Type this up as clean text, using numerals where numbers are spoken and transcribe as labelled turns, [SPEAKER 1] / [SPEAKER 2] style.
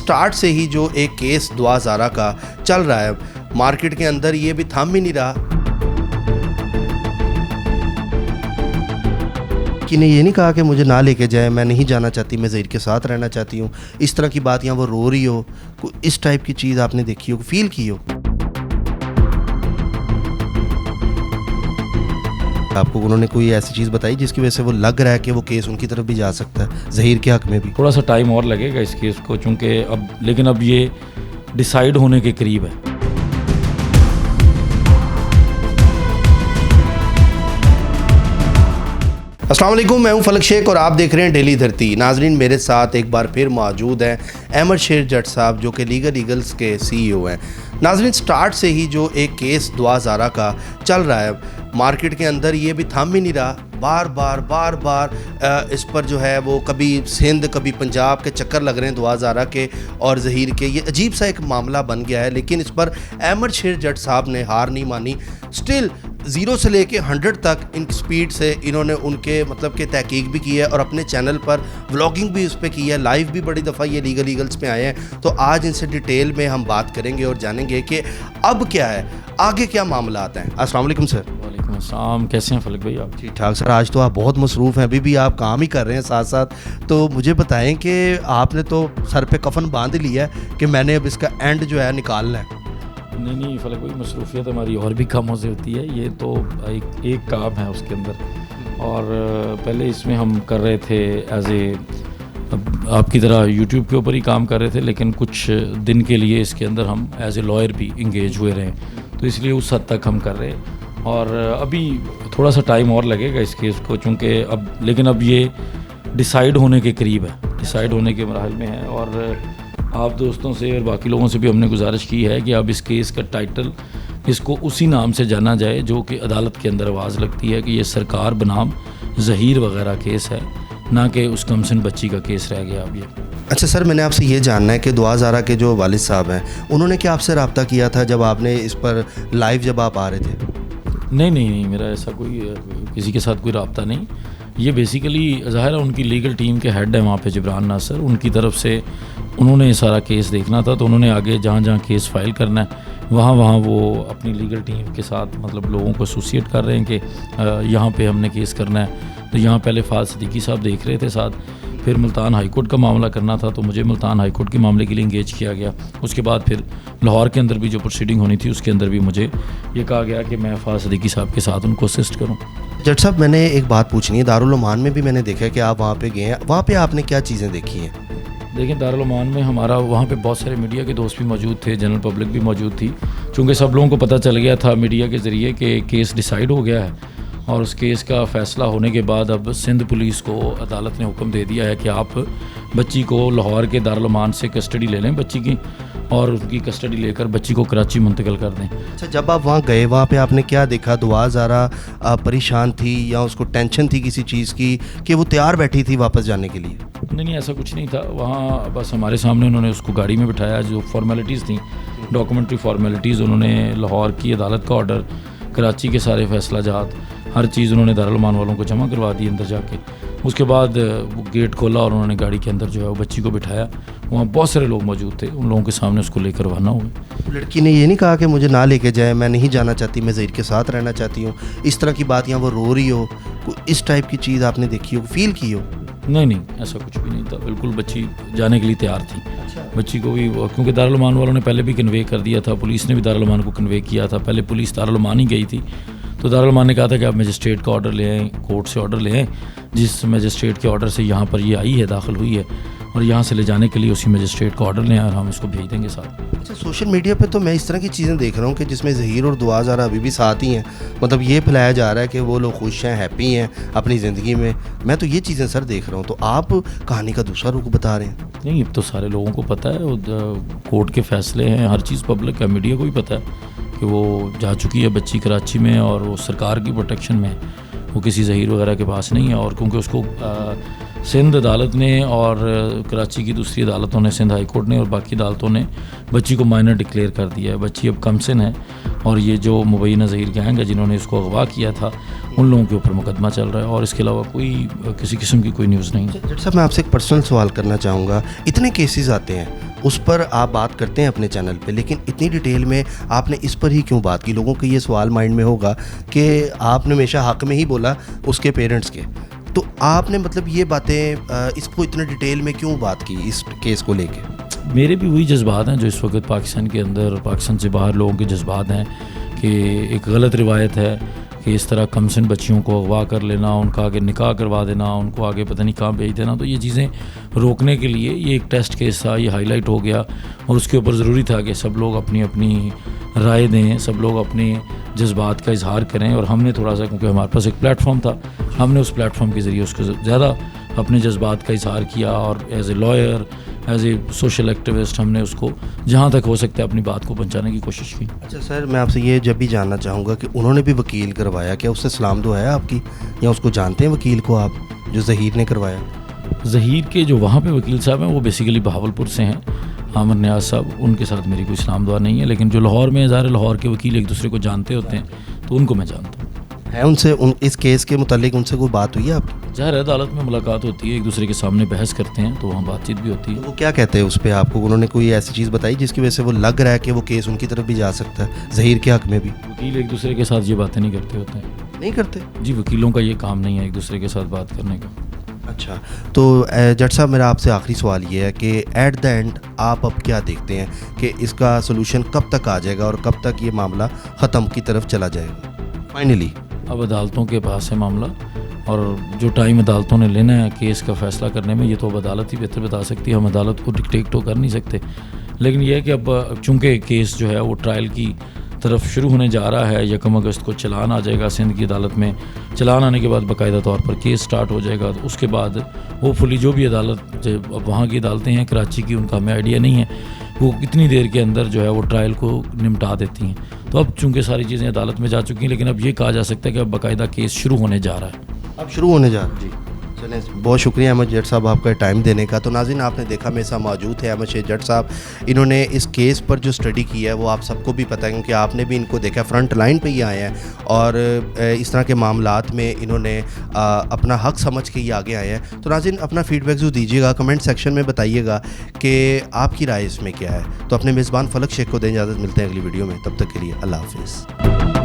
[SPEAKER 1] Start से ही जो एक केस दुआ ज़ारा का चल रहा है मार्केट के अंदर, ये भी थम ही नहीं रहा कि ने ये नहीं कहा कि मुझे ना लेके जाए, मैं नहीं जाना चाहती, मैं ज़हीर के साथ रहना चाहती हूँ, इस तरह की बात, या वो रो रही हो, इस टाइप की चीज़ आपने देखी हो, फील की हो? आपको उन्होंने कोई ऐसी चीज़ बताई जिसकी वजह से वो लग रहा है कि वो केस उनकी तरफ भी जा सकता है, ज़हीर के हक़ में भी?
[SPEAKER 2] थोड़ा सा टाइम और लगेगा इस केस को, चूँकि अब ये डिसाइड होने के करीब है।
[SPEAKER 1] अस्सलाम वालेकुम, मैं हूं फलक शेख और आप देख रहे हैं डेली धरती। नाजरीन, मेरे साथ एक बार फिर मौजूद हैं अहमद शेर जट साहब, जो कि लीगल ईगल्स के CEO हैं। नाजरीन, स्टार्ट से ही जो एक केस दुआ ज़ारा का चल रहा है मार्केट के अंदर, ये भी थम ही नहीं रहा, बार बार इस पर जो है वो कभी सिंध कभी पंजाब के चक्कर लग रहे हैं दुआ ज़ारा के और ज़हीर के। ये अजीब सा एक मामला बन गया है, लेकिन इस पर अहमद शेर जट साहब ने हार नहीं मानी। स्टिल 0 से लेके 100 तक इन स्पीड से इन्होंने उनके मतलब के तहकीक भी की है और अपने चैनल पर व्लॉगिंग भी उस पर की है, लाइव भी बड़ी दफ़ा ये लीगल ईगल्स में आए हैं। तो आज इनसे डिटेल में हम बात करेंगे और जानेंगे कि अब क्या है, आगे क्या मामला आता है। अस्सलाम वालेकुम सर।
[SPEAKER 2] वालेकुम अस्सलाम, कैसे हैं फलक भाई आप?
[SPEAKER 1] ठीक ठाक सर। आज तो आप बहुत मसरूफ़ हैं, अभी भी आप काम ही कर रहे हैं साथ साथ, तो मुझे बताएं कि आपने तो सर पे कफन बांध लिया है कि मैंने अब इसका एंड जो है निकालना है।
[SPEAKER 2] नहीं फलक भाई, मसरूफियत हमारी और भी कामों से होती है, ये तो एक काम है उसके अंदर। और पहले इसमें हम कर रहे थे एज ए आपकी तरह यूट्यूब के ऊपर ही काम कर रहे थे, लेकिन कुछ दिन के लिए इसके अंदर हम एज ए लॉयर भी इंगेज हुए रहे, तो इसलिए उस हद तक हम कर रहे हैं। और अभी थोड़ा सा टाइम और लगेगा इस केस को, चूँकि अब ये डिसाइड होने के करीब है, डिसाइड होने के मराहल में है। और आप दोस्तों से और बाकी लोगों से भी हमने गुजारिश की है कि अब इस केस का टाइटल इसको उसी नाम से जाना जाए जो कि अदालत के अंदर आवाज़ लगती है कि ये सरकार बनाम ज़हीर वगैरह केस है, ना कि उस कमसिन बच्ची का केस रह गया अब ये।
[SPEAKER 1] अच्छा सर, मैंने आपसे ये जानना है कि दुआ ज़ारा के जो वालिद साहब हैं, उन्होंने क्या आपसे रब्ता किया था जब आपने इस पर लाइव जब आप आ रहे थे?
[SPEAKER 2] नहीं, मेरा ऐसा कोई किसी के साथ कोई रब्ता नहीं। ये बेसिकली ज़ाहिर है उनकी लीगल टीम के हेड है वहाँ पे जिब्रान नासर, उनकी तरफ से उन्होंने सारा केस देखना था, तो उन्होंने आगे जहाँ केस फाइल करना है वहाँ वो अपनी लीगल टीम के साथ मतलब लोगों को एसोसिएट कर रहे हैं कि यहाँ पे हमने केस करना है। तो यहाँ पहले फ़ाज़ सिद्दीकी साहब देख रहे थे साथ, फिर मुल्तान हाई कोर्ट का मामला करना था, तो मुझे मुल्तान हाई कोर्ट के मामले के लिए इंगेज किया गया। उसके बाद फिर लाहौर के अंदर भी जो प्रोसीडिंग होनी थी उसके अंदर भी मुझे ये कहा गया कि मैं फ़ाज़ सिद्दीकी साहब के साथ उनको असिस्ट करूँ।
[SPEAKER 1] जट साहब, मैंने एक बात पूछनी है, दारुल उमान में भी मैंने देखा है कि आप वहाँ पे गए हैं, वहाँ पे आपने क्या चीज़ें देखी हैं?
[SPEAKER 2] देखिए, दारुल उमान में हमारा वहाँ पे बहुत सारे मीडिया के दोस्त भी मौजूद थे, जनरल पब्लिक भी मौजूद थी, चूँकि सब लोगों को पता चल गया था मीडिया के ज़रिए कि केस डिसाइड हो गया है। और उस केस का फ़ैसला होने के बाद अब सिंध पुलिस को अदालत ने हुक्म दे दिया है कि आप बच्ची को लाहौर के दारुल उमान से कस्टडी ले लें बच्ची की, और उनकी कस्टडी लेकर बच्ची को कराची मुंतकिल कर दें। अच्छा,
[SPEAKER 1] जब आप वहाँ गए, वहाँ पे आपने क्या देखा? दुआ ज़ारा परेशान थी या उसको टेंशन थी किसी चीज़ की कि वो तैयार बैठी थी वापस जाने के लिए?
[SPEAKER 2] नहीं, ऐसा कुछ नहीं था। वहाँ बस हमारे सामने उन्होंने उसको गाड़ी में बिठाया, जो फॉर्मेलिटीज़ थी, डॉक्यूमेंट्री फॉर्मेलिटीज़, उन्होंने लाहौर की अदालत का ऑर्डर, कराची के सारे फैसला जात, हर चीज़ उन्होंने दारुल उमान वालों को जमा करवा दी अंदर जाके। उसके बाद वो गेट खोला और उन्होंने गाड़ी के अंदर जो है वो बच्ची को बिठाया। वहाँ बहुत सारे लोग मौजूद थे, उन लोगों के सामने उसको लेकर रवाना हुए।
[SPEAKER 1] लड़की ने ये नहीं कहा कि मुझे ना लेके जाए, मैं नहीं जाना चाहती, मैं ज़हीर के साथ रहना चाहती हूँ, इस तरह की बात, या वो रो रही हो, इस टाइप की चीज़ आपने देखी हो, फील की हो?
[SPEAKER 2] नहीं, ऐसा कुछ भी नहीं था, बिल्कुल बच्ची जाने के लिए तैयार थी। बच्ची को भी, क्योंकि दारुल उमान वालों ने पहले भी कन्वे कर दिया था, पुलिस ने भी दारुल उमान को कन्वे किया था, पहले पुलिस दारुल उमान ही गई थी, तो दारुल उमान ने कहा था कि आप मजिस्ट्रेट का ऑर्डर ले आएँ, कोर्ट से ऑर्डर ले आएँ, जिस मजिस्ट्रेट के ऑर्डर से यहाँ पर ये आई है, दाखिल हुई है, और यहाँ से ले जाने के लिए उसी मजिस्ट्रेट का ऑर्डर लें और हम इसको भेज देंगे साथ।
[SPEAKER 1] अच्छा, सोशल मीडिया पे तो मैं इस तरह की चीज़ें देख रहा हूँ कि जिसमें ज़हीर और दुआ ज़ारा अभी भी साथ ही हैं, मतलब ये फैलाया जा रहा है कि वो लोग खुश हैं, हैप्पी हैं अपनी ज़िंदगी में। मैं तो ये चीज़ें सर देख रहा हूँ, तो आप कहानी का दूसरा रुख बता रहे हैं।
[SPEAKER 2] नहीं, अब तो सारे लोगों को पता है, कोर्ट के फैसले हैं, हर चीज़ पब्लिक है, मीडिया को भी पता है कि वो जा चुकी है बच्ची कराची में और वो सरकार की प्रोटेक्शन में, वो किसी ज़हीर वगैरह के पास नहीं है। और क्योंकि उसको सिंध अदालत ने और कराची की दूसरी अदालतों ने, सिंध हाई कोर्ट ने और बाकी अदालतों ने बच्ची को माइनर डिक्लेयर कर दिया है, बच्ची अब कमसिन है, और ये जो मुबैना ज़हीर गैंग है जिन्होंने इसको अगवा किया था, उन लोगों के ऊपर मुकदमा चल रहा है और इसके अलावा कोई किसी किस्म की कोई न्यूज़ नहीं है।
[SPEAKER 1] जट साहब, मैं आपसे एक पर्सनल सवाल करना चाहूँगा। इतने केसेस आते हैं, उस पर आप बात करते हैं अपने चैनल पे, लेकिन इतनी डिटेल में आपने इस पर ही क्यों बात की? लोगों को ये सवाल माइंड में होगा कि आपने हमेशा हक़ में ही बोला उसके पेरेंट्स के, तो आपने मतलब ये बातें इसको इतने डिटेल में क्यों बात की इस केस को लेके?
[SPEAKER 2] मेरे भी वही जज्बात हैं जो इस वक्त पाकिस्तान के अंदर, पाकिस्तान से बाहर लोगों के जज्बात हैं कि एक गलत रिवायत है कि इस तरह कमसिन बच्चियों को अगवा कर लेना, उनका आगे निकाह करवा देना, उनको आगे पता नहीं कहाँ भेज देना। तो ये चीज़ें रोकने के लिए ये एक टेस्ट केस था, ये हाईलाइट हो गया और उसके ऊपर ज़रूरी था कि सब लोग अपनी अपनी राय दें, सब लोग अपने जज्बात का इजहार करें। और हमने थोड़ा सा, क्योंकि हमारे पास एक प्लेटफॉर्म था, हमने उस प्लेटफॉर्म के ज़रिए उसको ज़्यादा अपने जज्बात का इजहार किया और as a lawyer, as a social activist हमने उसको जहाँ तक हो सकता है अपनी बात को पहुँचाने की कोशिश की।
[SPEAKER 1] अच्छा सर, मैं आपसे ये जब भी जानना चाहूँगा कि उन्होंने भी वकील करवाया, क्या उससे सलाम दुआ है आपकी, या उसको जानते हैं वकील को आप, जो ज़हीर ने करवाया?
[SPEAKER 2] ज़हीर के जो वहाँ पे वकील साहब हैं वो बेसिकली बहावलपुर से हैं, आमिर नियाज साहब, उनके साथ मेरी कोई सलाम दुआ नहीं है। लेकिन जो लाहौर में ज़ाहिर लाहौर के वकील एक दूसरे को जानते होते हैं, तो उनको मैं जानता हूँ।
[SPEAKER 1] है उनसे इस केस के मुतालिक उनसे कोई बात हुई है आपकी?
[SPEAKER 2] ज़ाहिर है अदालत में मुलाकात होती है, एक दूसरे के सामने बहस करते हैं, तो वहाँ बातचीत भी होती
[SPEAKER 1] तो
[SPEAKER 2] है।
[SPEAKER 1] वो क्या कहते हैं उस पर आपको? उन्होंने कोई ऐसी चीज़ बताई जिसकी वजह से वो लग रहा है कि वो केस उनकी तरफ भी जा सकता है, ज़हीर के हक़ में भी?
[SPEAKER 2] वकील एक दूसरे के साथ ये बातें नहीं करते होते हैं।
[SPEAKER 1] नहीं करते?
[SPEAKER 2] जी, वकीलों का ये काम नहीं है एक दूसरे के साथ बात करने का।
[SPEAKER 1] अच्छा, तो जट साहब, मेरा आपसे आखिरी सवाल ये है कि एट द एंड आप अब क्या देखते हैं कि इसका सोल्यूशन कब तक आ जाएगा और कब तक ये मामला ख़त्म की तरफ चला जाएगा फाइनली?
[SPEAKER 2] अब अदालतों के पास है मामला, और जो टाइम अदालतों ने लेना है केस का फ़ैसला करने में, ये तो अब अदालत ही बेहतर बता सकती है, हम अदालत को डिक्टेट तो कर नहीं सकते। लेकिन यह है कि अब चूँकि केस जो है वो ट्रायल की तरफ शुरू होने जा रहा है, 1 अगस्त को चलान आ जाएगा सिंध की अदालत में। चलान आने के बाद बाकायदा तौर पर केस स्टार्ट हो जाएगा, तो उसके बाद होपफुली जो भी अदालत, जो अब वहाँ की अदालतें हैं कराची की, उनका हमें आइडिया नहीं है वो कितनी देर के अंदर जो है वो ट्रायल को निपटा देती हैं। तो अब चूँकि सारी चीज़ें अदालत में जा चुकी हैं, लेकिन अब ये कहा जा सकता है कि अब बाकायदा केस शुरू होने जा रहा है।
[SPEAKER 1] अब शुरू होने जा रहा है। जी चलें, बहुत शुक्रिया अहमद जट साहब आपका टाइम देने का। तो नाज़रीन, आपने देखा मेरे साथ मौजूद है अहमद शेर जट साहब। इन्होंने इस केस पर जो स्टडी की है वो आप सबको भी पता है, क्योंकि आपने भी इनको देखा, फ्रंट लाइन पे ही आए हैं और इस तरह के मामलात में इन्होंने अपना हक समझ के ही आगे आए हैं। तो नाज़रीन, अपना फीडबैक ज़रूर दीजिएगा, कमेंट सेक्शन में बताइएगा कि आपकी राय इसमें क्या है। तो अपने मेज़बान फलक शेख को दें इजाज़त, मिलते हैं अगली वीडियो में, तब तक के लिए अल्लाह हाफिज़।